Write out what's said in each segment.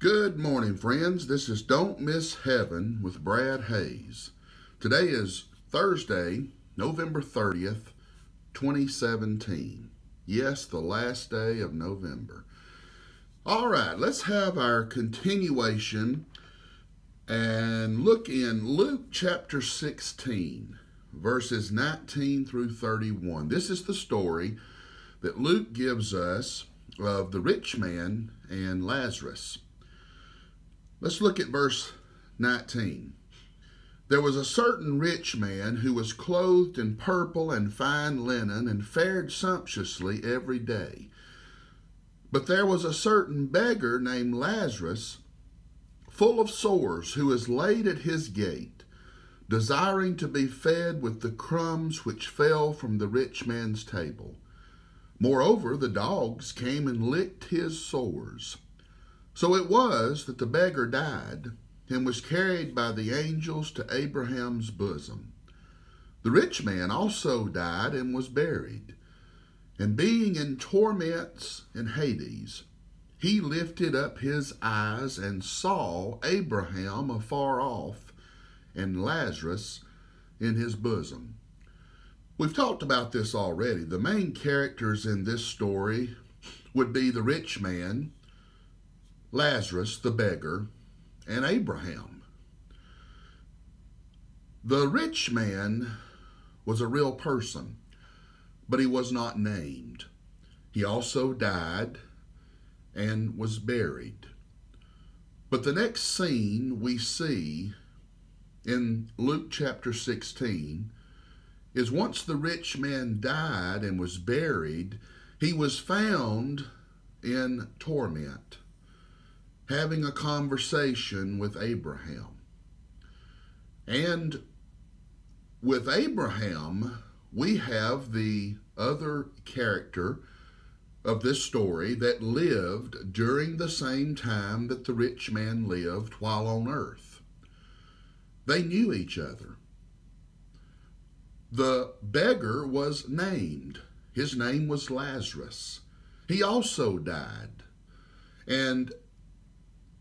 Good morning, friends. This is Don't Miss Heaven with Brad Hayes. Today is Thursday, November 30th, 2017. Yes, the last day of November. All right, let's have our continuation and look in Luke chapter 16, verses 19 through 31. This is the story that Luke gives us of the rich man and Lazarus. Let's look at verse 19. There was a certain rich man who was clothed in purple and fine linen and fared sumptuously every day. But there was a certain beggar named Lazarus, full of sores, who is laid at his gate, desiring to be fed with the crumbs which fell from the rich man's table. Moreover, the dogs came and licked his sores. So it was that the beggar died and was carried by the angels to Abraham's bosom. The rich man also died and was buried. And being in torments in Hades, he lifted up his eyes and saw Abraham afar off and Lazarus in his bosom. We've talked about this already. The main characters in this story would be the rich man, Lazarus, the beggar, and Abraham. The rich man was a real person, but he was not named. He also died and was buried. But the next scene we see in Luke chapter 16 is once the rich man died and was buried, he was found in torment, having a conversation with Abraham. And with Abraham, we have the other character of this story that lived during the same time that the rich man lived while on earth. They knew each other. The beggar was named. His name was Lazarus. He also died. And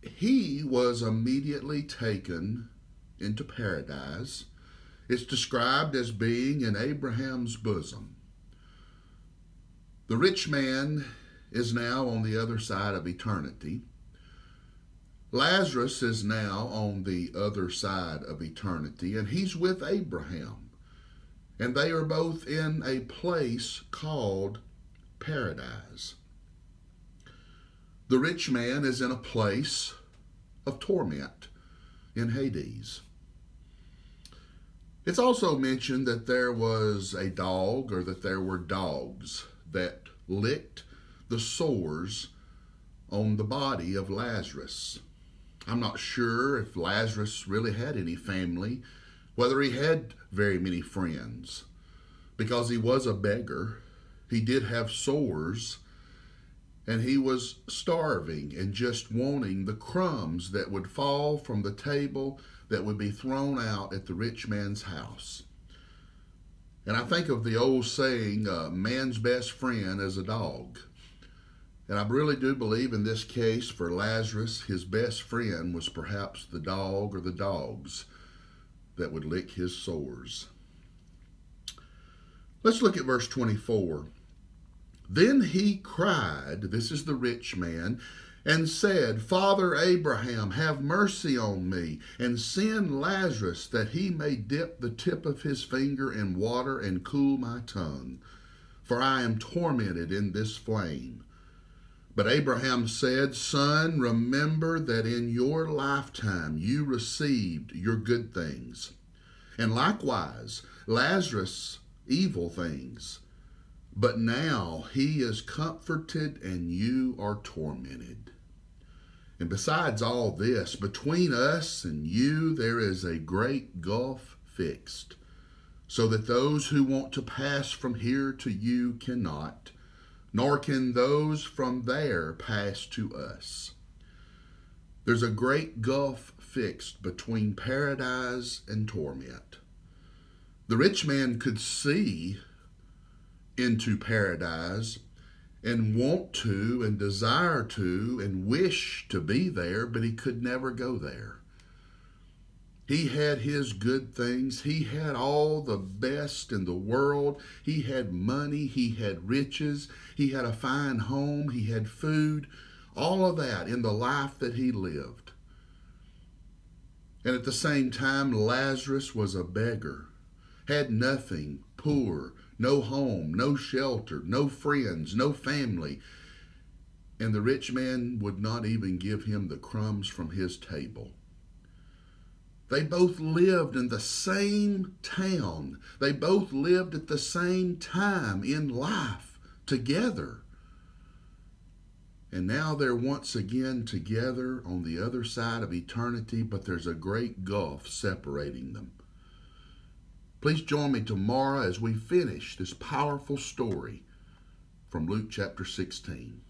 he was immediately taken into paradise. It's described as being in Abraham's bosom. The rich man is now on the other side of eternity. Lazarus is now on the other side of eternity, and he's with Abraham. And they are both in a place called paradise. The rich man is in a place of torment in Hades. It's also mentioned that there was a dog, or that there were dogs that licked the sores on the body of Lazarus. I'm not sure if Lazarus really had any family, whether he had very many friends. Because he was a beggar, he did have sores, and he was starving and just wanting the crumbs that would fall from the table that would be thrown out at the rich man's house. And I think of the old saying, man's best friend is a dog. And I really do believe in this case for Lazarus, his best friend was perhaps the dog or the dogs that would lick his sores. Let's look at verse 24. Then he cried, this is the rich man, and said, Father Abraham, have mercy on me, and send Lazarus that he may dip the tip of his finger in water and cool my tongue, for I am tormented in this flame. But Abraham said, Son, remember that in your lifetime you received your good things, and likewise Lazarus evil things. But now he is comforted and you are tormented. And besides all this, between us and you there is a great gulf fixed, so that those who want to pass from here to you cannot, nor can those from there pass to us. There's a great gulf fixed between paradise and torment. The rich man could see into paradise, and want to and desire to and wish to be there, but he could never go there. He had his good things. He had all the best in the world. He had money. He had riches. He had a fine home. He had food. All of that in the life that he lived. And at the same time, Lazarus was a beggar, had nothing, poor, no home, no shelter, no friends, no family. And the rich man would not even give him the crumbs from his table. They both lived in the same town. They both lived at the same time in life together. And now they're once again together on the other side of eternity, but there's a great gulf separating them. Please join me tomorrow as we finish this powerful story from Luke chapter 16.